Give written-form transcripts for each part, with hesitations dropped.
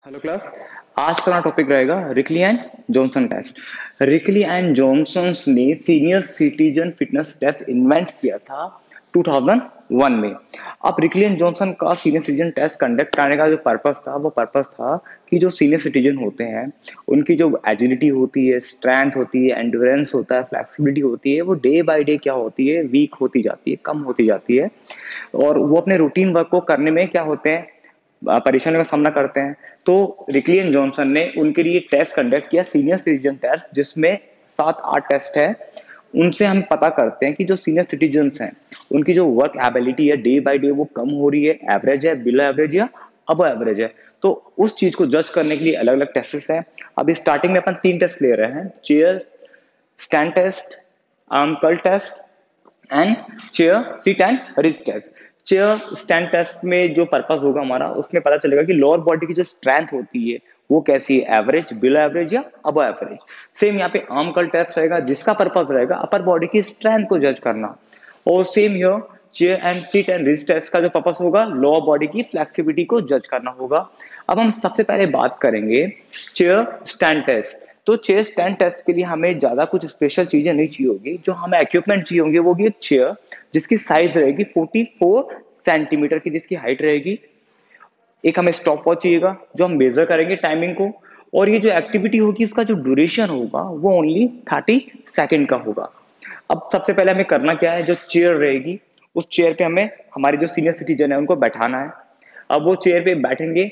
Hello class. आज का topic रहेगा Rikli and Johnson test. Rikli and Johnson ने senior citizen fitness test invent किया था 2001 में। अब रिकली एंड जॉनसन का सीनियर सिटीजन टेस्ट कंडक्ट करने का जो पर्पस था वो पर्पस था कि जो सीनियर सिटीजन होते हैं उनकी जो एजिलिटी होती है, स्ट्रेंथ होती है, एंड्योरेंस होता है, फ्लेक्सिबिलिटी होती है, वो डे बाय डे क्या होती है, वीक होती जाती है, कम होती जाती है। और वो अपने रूटीन वर्क को करने में क्या होते हैं, परेशानियों का सामना करते हैं। तो रिकली एंड जॉनसन ने उनके लिए टेस्ट कंडक्ट किया, सीनियर सिटीजन टेस्ट, जिसमें 7-8 टेस्ट है। उनसे हम पता करते हैं कि जो सीनियर सिटीजन्स हैं उनकी जो वर्क एबिलिटी है डे बाय डे वो कम हो रही है, एवरेज है, बिलो एवरेज या अब एवरेज है। तो उस चीज को जज करने के लिए अलग अलग टेस्ट है। अभी स्टार्टिंग में अपन 3 टेस्ट ले रहे हैं: chair stand test, arm curl test and chair sit and reach test. Chair stand test में जो पर्पस होगा हमारा, उसमें पता चलेगा कि लोअर बॉडी की जो स्ट्रेंथ होती है वो कैसी है, एवरेज, बिलो एवरेज या अब एवरेज। सेम यहाँ पे आर्म कर्ल टेस्ट रहेगा जिसका पर्पस रहेगा अपर बॉडी की स्ट्रेंथ को जज करना। और same here chair and sit and reach test का जो पर्पस होगा लोअर बॉडी की फ्लेक्सिबिलिटी को जज करना होगा। अब हम सबसे पहले बात करेंगे चेयर स्टैंड टेस्ट। तो चेयर स्टैंड टेस्ट के लिए हमें ज्यादा कुछ स्पेशल चीजें नहीं चाहिए होगी। जो हमें इक्विपमेंट चाहिए होंगे वो होगी एक चेयर जिसकी साइज रहेगी 44 सेंटीमीटर की, जिसकी हाइट रहेगी। एक हमें स्टॉप वॉच चाहिएगा जो हम मेजर करेंगे टाइमिंग को। और ये जो एक्टिविटी होगी इसका जो ड्यूरेशन होगा वो ओनली 30 सेकेंड का होगा। अब सबसे पहले हमें करना क्या है, जो चेयर रहेगी उस चेयर पे हमें हमारे जो सीनियर सिटीजन है उनको बैठाना है। अब वो चेयर पे बैठेंगे।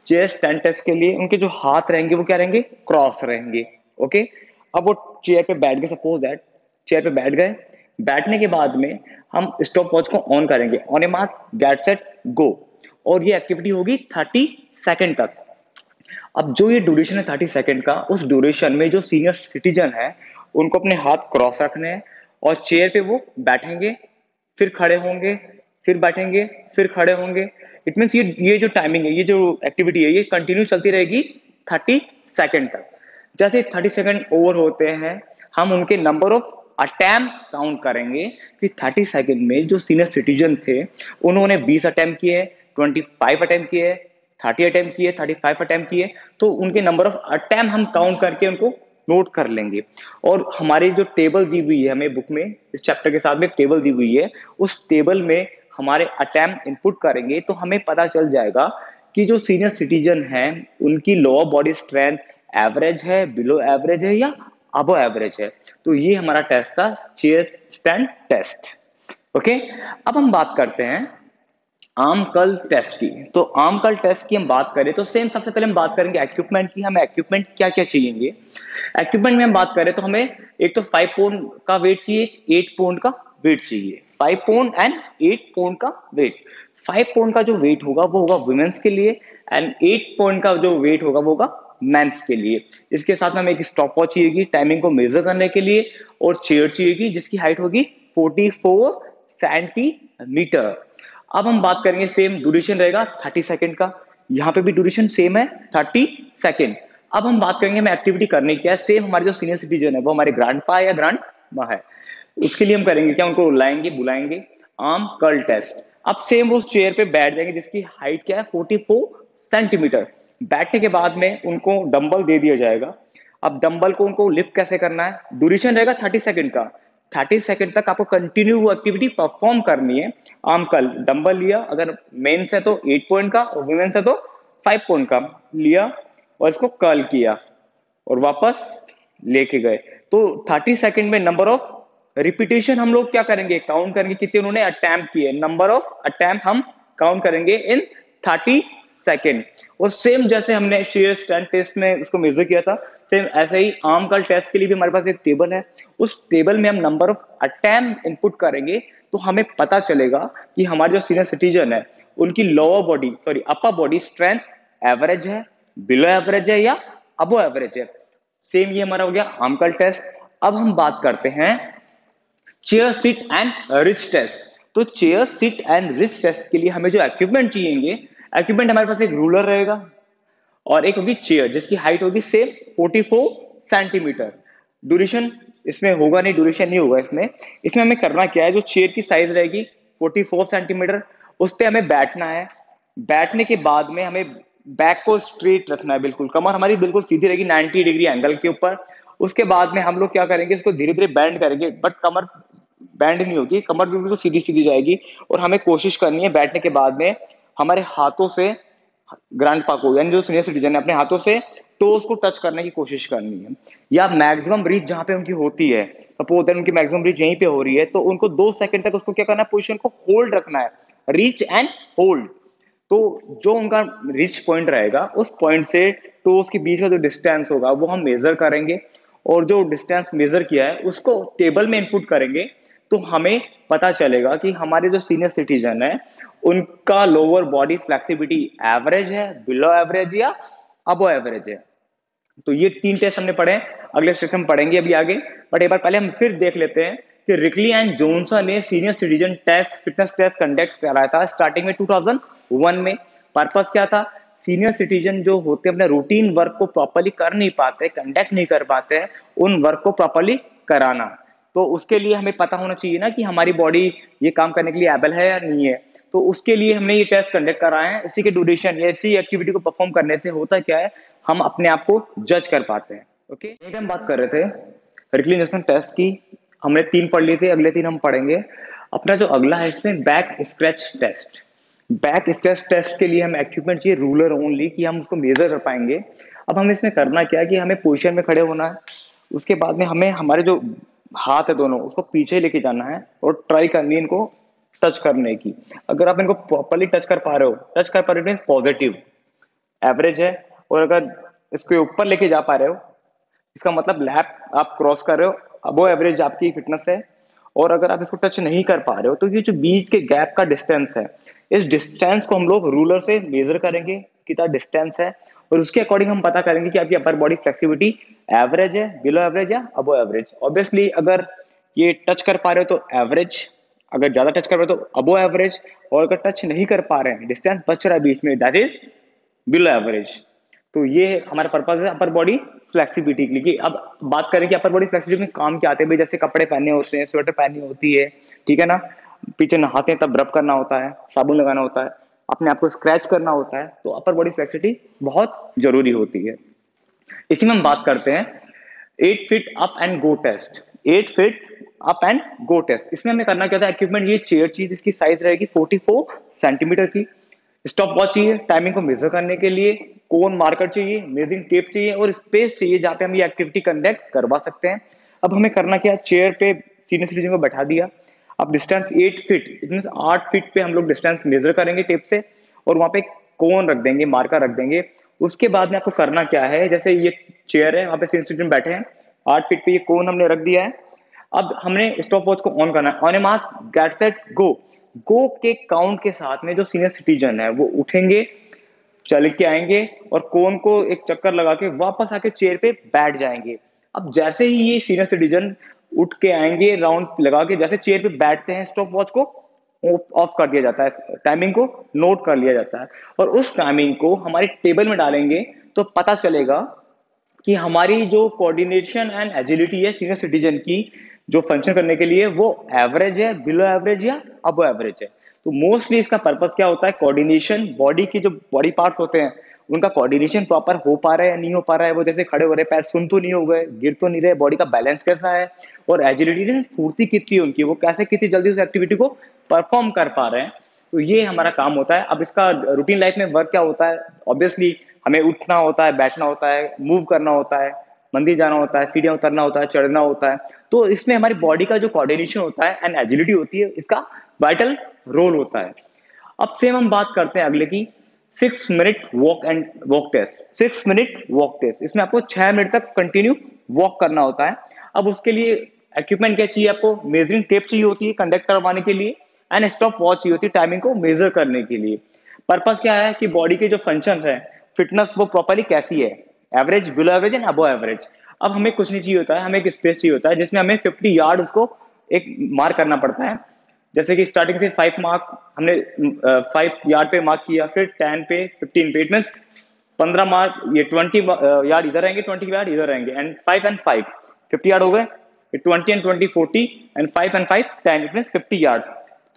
चेयर स्टैंड टेस्ट के लिए उनके जो हाथ रहेंगे वो क्या रहेंगे, क्रॉस रहेंगे। ओके। अब वो चेयर पे बैठ गए, सपोज दैट चेयर पे बैठ गए। बैठने के बाद में हम स्टॉप वॉच को ऑन करेंगे, on a mark get set गो। और ये एक्टिविटी होगी 30 सेकेंड तक। अब जो ये ड्यूरेशन है 30 सेकेंड का, उस ड्यूरेशन में जो सीनियर सिटीजन है उनको अपने हाथ क्रॉस रखने हैं और चेयर पे वो बैठेंगे, फिर खड़े होंगे, फिर बैठेंगे, फिर खड़े होंगे। इट मीन्स ये जो टाइमिंग है, ये जो एक्टिविटी है, ये कंटिन्यू चलती रहेगी 30 सेकेंड तक। जैसे 30 सेकेंड ओवर होते हैं हम उनके नंबर ऑफ अटेम्प्ट काउंट करेंगे कि 30 सेकेंड में जो सीनियर सिटीजन थे उन्होंने 20 अटेम्प्ट किए, 25 अटेम्प्ट किए, 30 अटेम्प्ट किए, 35 अटेम्प्ट किए। तो उनके नंबर ऑफ अटेम्प्ट हम काउंट करके उनको नोट कर लेंगे। और हमारी जो टेबल दी हुई है हमें बुक में, इस चैप्टर के साथ में एक टेबल दी हुई है, उस टेबल में हमारे अटेम्प्ट इनपुट करेंगे तो हमें पता चल जाएगा कि जो सीनियर सिटीजन हैं उनकी लोअर बॉडी स्ट्रेंथ एवरेज है, बिलो एवरेज है या अबो एवरेज है। तो ये हमारा टेस्ट था, चेयर स्टैंड टेस्ट। ओके। अब हम बात करते हैं आर्म कर्ल टेस्ट की। तो आर्म कर्ल टेस्ट की हम बात करें तो सेम, सबसे पहले हम बात करेंगे इक्विपमेंट की। हमें इक्विपमेंट क्या क्या चाहिए। इक्विपमेंट में हम बात करें तो हमें एक तो 5 पाउंड का वेट चाहिए, 8 पाउंड का वेट चाहिए। 5 पाउंड एंड 8 पाउंड का वेट। 5 पाउंड का जो वेट होगा वो होगा वुमेन्स के लिए, एंड 8 पाउंड का जो वेट होगा वो होगा मेंस के लिए। इसके साथ में हमें एक स्टॉप वॉच चाहिएगी टाइमिंग को मेजर करने के लिए, और चेयर चाहिएगी जिसकी हाइट होगी 44 सेंटीमीटर। अब हम बात करेंगे, सेम ड्यूरेशन रहेगा 30 सेकेंड का। यहाँ पे भी ड्यूरेशन सेम है 30 सेकेंड। अब हम बात करेंगे हमें एक्टिविटी करने की है। सेम हमारे जो सीनियर सिटीजन है वो हमारे ग्रैंड पा या ग्रैंड माँ है, उसके लिए हम करेंगे क्या, उनको लाएंगे, बुलाएंगे, आर्म कर्ल टेस्ट। अब सेम उस चेयर पे बैठ जाएंगे जिसकी हाइट क्या है 44 सेंटीमीटर। बैठने के बाद में उनको डंबल दे दिया जाएगा। अब डंबल को उनको लिफ्ट कैसे करना है, ड्यूरेशन रहेगा 30 सेकेंड का। 30 सेकेंड तक आपको कंटिन्यू वो एक्टिविटी परफॉर्म करनी है। आर्म कर्ल डंबल लिया, अगर मेन्स है तो 8 पॉइंट का और वुमेन्स है तो 5 पॉइंट का लिया, और इसको कर्ल किया और वापस लेके गए। तो 30 सेकेंड में नंबर ऑफ रिपीटेशन हम लोग क्या करेंगे, काउंट करेंगे कितने उन्होंने अटेम्प्ट किए। नंबर ऑफ अटेम्प्ट हम काउंट करेंगे इन 30 सेकेंड। और सेम जैसे हमने शेयर स्टैंड टेस्ट में उसको मेजर किया था, सेम ऐसे ही आर्म कर्ल टेस्ट के लिए भी हमारे पास एक टेबल है। उस टेबल में हम नंबर ऑफ अटेम्प्ट इनपुट करेंगे तो हमें पता चलेगा कि हमारे जो सीनियर सिटीजन है उनकी lower body, sorry upper body strength average है, बिलो एवरेज है या अबो एवरेज है। सेम ये हमारा हो गया आर्म कर्ल टेस्ट। अब हम बात करते हैं chair sit and reach test. तो chair sit and reach test के लिए हमें जो इक्विपमेंट चाहिए, इक्विपमेंट हमारे पास एक रूलर रहेगा और एक होगी चेयर जिसकी हाइट होगी सेम 44 सेंटीमीटर। ड्यूरेशन इसमें होगा नहीं, ड्यूरेशन नहीं होगा इसमें। इसमें हमें करना क्या है, जो चेयर की साइज रहेगी 44 सेंटीमीटर, उस पर हमें बैठना है। बैठने के बाद में हमें बैक को स्ट्रेट रखना है, बिल्कुल कमर हमारी बिल्कुल सीधी रहेगी 90 डिग्री एंगल के ऊपर। उसके बाद में हम लोग क्या करेंगे, इसको धीरे धीरे बैंड करेंगे, बट कमर बैंड नहीं होगी, कमर भी बिल्कुल सीधी सीधी जाएगी। और हमें कोशिश करनी है बैठने के बाद में हमारे हाथों से ग्रैंड पा को, यानी जो सीनियर सिटीजन है, अपने हाथों से टोस को टच करने की कोशिश करनी है, या मैक्सिमम रीच जहां पे उनकी होती है, सपोज दैट उनकी मैक्सिमम रीच यहीं पे हो रही है, तो उनको 2 सेकंड तक उसको क्या करना है, पोजीशन को होल्ड रखना है, रीच एंड होल्ड। तो जो उनका रीच पॉइंट रहेगा, उस पॉइंट से टोस के बीच का जो डिस्टेंस होगा वो हम मेजर करेंगे, और जो डिस्टेंस मेजर किया है उसको टेबल में इनपुट करेंगे। तो हमें पता चलेगा कि हमारे जो सीनियर सिटीजन है उनका लोअर बॉडी फ्लेक्सिबिलिटी एवरेज है, बिलो एवरेज, या अबो एवरेज है। तो ये 3 टेस्ट हमने पढ़े हैं, अगले टेस्ट हम पढ़ेंगे अभी आगे। बट एक बार पहले हम फिर देख लेते हैं कि रिकली एंड जॉनसन ने senior citizen test fitness test conduct कराया था स्टार्टिंग में 2001 में। पर्पस क्या था, सीनियर सिटीजन जो होते हैं अपने रूटीन वर्क को प्रॉपर्ली कर नहीं पाते, कंडक्ट नहीं कर पाते हैं, उन वर्क को प्रॉपर्ली कराना। तो उसके लिए हमें पता होना चाहिए ना कि हमारी बॉडी ये काम करने के लिए एबल है या नहीं है। तो उसके लिए हमने ये टेस्ट कंडक्ट कराए हैं। इसी के ड्यूरेशन या इसी एक्टिविटी को परफॉर्म करने से होता क्या है, हम अपने आप को जज कर पाते हैं। ओके, एक हम बात कर रहे थे रिकलिनेशन टेस्ट की, हमने 3 पढ़ लिए थे, अगले 3 हम पढ़ेंगे। अपना जो अगला है इसमें back scratch test. Back scratch test के लिए हम इक्विपमेंट चाहिए रूलर ओनली, कि हम उसको मेजर कर पाएंगे। अब हमें इसमें करना क्या है कि हमें पोजीशन में खड़े होना है, उसके बाद में हमें हमारे जो हाथ है दोनों उसको पीछे लेके जाना है और ट्राई करनी है इनको टच करने की। अगर आप इनको प्रॉपर्ली टच कर पा रहे हो, टच कर पा रहे हो पॉजिटिव एवरेज है। और अगर इसको ऊपर लेके जा पा रहे हो, इसका मतलब लैप आप क्रॉस कर रहे हो, अबो एवरेज आपकी फिटनेस है। और अगर आप इसको टच नहीं कर पा रहे हो, तो ये जो बीच के गैप का डिस्टेंस है, इस डिस्टेंस को हम लोग रूलर से मेजर करेंगे कितना डिस्टेंस है, और उसके अकॉर्डिंग हम पता करेंगे कि आपकी अपर बॉडी फ्लेक्सिबिलिटी एवरेज है, बिलो एवरेज, या अबो एवरेज। ऑब्वियसली अगर ये टच कर पा रहे हो तो एवरेज, अगर ज्यादा टच कर रहे हो तो अबो एवरेज, और अगर टच नहीं कर पा रहे हैं, डिस्टेंस बच रहा है बीच में, दैट इज बिलो एवरेज। तो ये हमारा पर्पज है अपर बॉडी फ्लेक्सिबिलिटी के लिए। कि अब बात करें कि अपर बॉडी फ्लेक्सिबिलिटी में काम क्या आते हैं भाई, जैसे कपड़े पहनने होते हैं, स्वेटर पहननी होती है, ठीक है ना, पीछे नहाते हैं तब रब करना होता है, साबुन लगाना होता है, अपने आप को स्क्रैच करना होता है, तो अपर बॉडी फ्लेक्सिबिलिटी बहुत जरूरी होती है। इसी में हम बात करते हैं 8 feet up and go test. 8 feet up and go test, इसमें हमें करना क्या था, इक्विपमेंट ये चेयर चाहिए जिसकी साइज रहेगी 44 सेंटीमीटर की, स्टॉप वॉच चाहिए टाइमिंग को मेजर करने के लिए, कोन मार्कर चाहिए, मेजरिंग टेप चाहिए, और स्पेस चाहिए जहां पे हम ये एक्टिविटी कंडक्ट करवा सकते हैं। अब हमें करना क्या, चेयर पे सीनियर सिटीजन को बैठा दिया। अब distance 8 feet, it mean 8 feet पे हम लोग डिस्टेंस मेजर करेंगे टेप से, और वहां पे कोन रख देंगे, मार्कर रख देंगे। उसके बाद में आपको करना क्या है, जैसे ये चेयर है, वहां पे सीनियर सिटीजन बैठे हैं, 8 फीट पे ये कोन हमने रख दिया है। अब हमने स्टॉप वॉच को ऑन करना है, on a mark get set go. Go के काउंट के साथ में जो सीनियर सिटीजन है वो उठेंगे, चल के आएंगे, और कोन को एक चक्कर लगा के वापस आके चेयर पे बैठ जाएंगे। अब जैसे ही ये सीनियर सिटीजन उठ के आएंगे, राउंड लगा के जैसे चेयर पे बैठते हैं, स्टॉप वॉच को ऑफ कर दिया जाता है, टाइमिंग को नोट कर लिया जाता है, और उस टाइमिंग को हमारी टेबल में डालेंगे। तो पता चलेगा कि हमारी जो कोऑर्डिनेशन एंड एजिलिटी है सीनियर सिटीजन की, जो फंक्शन करने के लिए, वो एवरेज है, बिलो एवरेज, या अबो एवरेज है। तो मोस्टली इसका पर्पस क्या होता है, कोऑर्डिनेशन, बॉडी की जो बॉडी पार्ट्स होते हैं उनका कोऑर्डिनेशन प्रॉपर हो पा रहा है या नहीं हो पा रहा है, वो जैसे खड़े हो रहे, पैर सुन तो नहीं हो गए, गिर तो नहीं रहे, बॉडी का बैलेंस कैसा है, और एजिलिटी स्फूर्ति कितनी है उनकी, वो कैसे कितनी जल्दी उस एक्टिविटी को परफॉर्म कर पा रहे हैं। तो ये हमारा काम होता है। अब इसका रूटीन लाइफ में वर्क क्या होता है, ऑब्वियसली हमें उठना होता है, बैठना होता है, मूव करना होता है, मंदिर जाना होता है, सीढ़ियां उतरना होता है, चढ़ना होता है। तो इसमें हमारी बॉडी का जो कोऑर्डिनेशन होता है एंड एजिलिटी होती है, इसका वाइटल रोल होता है। अब सेम हम बात करते हैं अगले की, 6 minute walk and walk test. 6 minute walk test, इसमें आपको 6 मिनट तक कंटिन्यू वॉक करना होता है। अब उसके लिए इक्विपमेंट क्या चाहिए आपको, मेजरिंग टेप चाहिए होती है कंडक्ट करवाने के लिए, एंड स्टॉप वॉच चाहिए होती है टाइमिंग को मेजर करने के लिए। पर्पस क्या है कि बॉडी के जो फंक्शन है, फिटनेस वो प्रॉपर्ली कैसी है, average, below average, and above average. अब हमें कुछ नहीं चाहिए होता है, हमें एक स्पेस चाहिए होता है जिसमें हमें 50 यार्ड उसको एक मार्क करना पड़ता है। जैसे कि स्टार्टिंग से 5 मार्क हमने 5 यार्ड पे मार्क किया, फिर 10 पे, 15 पे, इट मीन 15 मार्क, ये 20 यार्ड इधर रहेंगे, 20 यार्ड इधर रहेंगे, एंड 5 एंड 5, 50 यार्ड हो गए। 20 and 20 40, and 5 and 5 10, it mean 50 yard.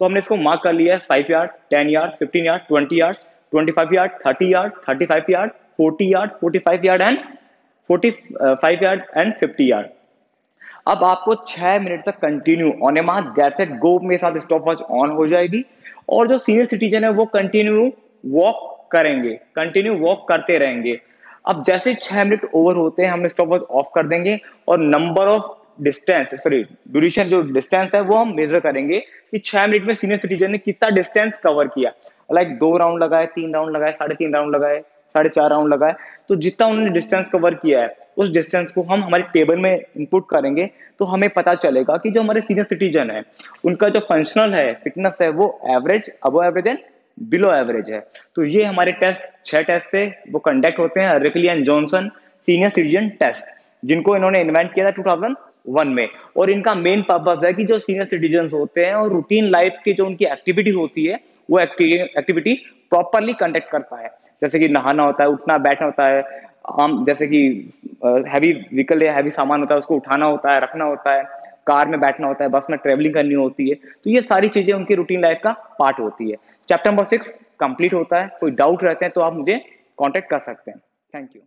तो हमने इसको मार्क कर लिया है, 5 yard, 10 yard, 15 yard, 20 yard, 25 yard, 30 yard, 35 yard, 40 yard, 45 yard and 45 yard and 50 yard. अब आपको 6 मिनट तक continue on a mark get set गो मेरे साथ स्टॉप वॉच ऑन हो जाएगी, और जो सीनियर सिटीजन है वो कंटिन्यू वॉक करेंगे, कंटिन्यू वॉक करते रहेंगे। अब जैसे 6 मिनट ओवर होते हैं हम स्टॉप वॉच ऑफ कर देंगे, और number of distance sorry duration जो डिस्टेंस है वो हम मेजर करेंगे कि 6 मिनट में सीनियर सिटीजन ने कितना डिस्टेंस कवर किया। लाइक 2 राउंड लगाए, 3 राउंड लगाए, 3.5 राउंड लगाए, 4.5 राउंड लगाए, तो जितना उन्होंने डिस्टेंस कवर किया है उस डिस्टेंस को हम हमारे टेबल में इनपुट करेंगे, तो हमें पता चलेगा कि जो हमारे सीनियर सिटीजन है उनका जो फंक्शनल है फिटनेस है वो average, above average and below average है। तो ये हमारे टेस्ट 6 टेस्ट थे वो कंडक्ट होते हैं Rikli and Johnson senior citizen test, जिनको इन्होंने इन्वेंट किया था 2001 में। और इनका मेन पर्पस है कि जो सीनियर सिटीजन होते हैं और रूटीन लाइफ की जो उनकी एक्टिविटी होती है वो एक्टिविटी प्रॉपरली कंडक्ट कर पाए, जैसे कि नहाना होता है, उठना बैठना होता है, आम जैसे कि हैवी व्हीकल या हैवी सामान होता है उसको उठाना होता है, रखना होता है, कार में बैठना होता है, बस में ट्रेवलिंग करनी होती है, तो ये सारी चीजें उनकी रूटीन लाइफ का पार्ट होती है। चैप्टर नंबर 6 कंप्लीट होता है। कोई डाउट रहते हैं तो आप मुझे कांटेक्ट कर सकते हैं। Thank you.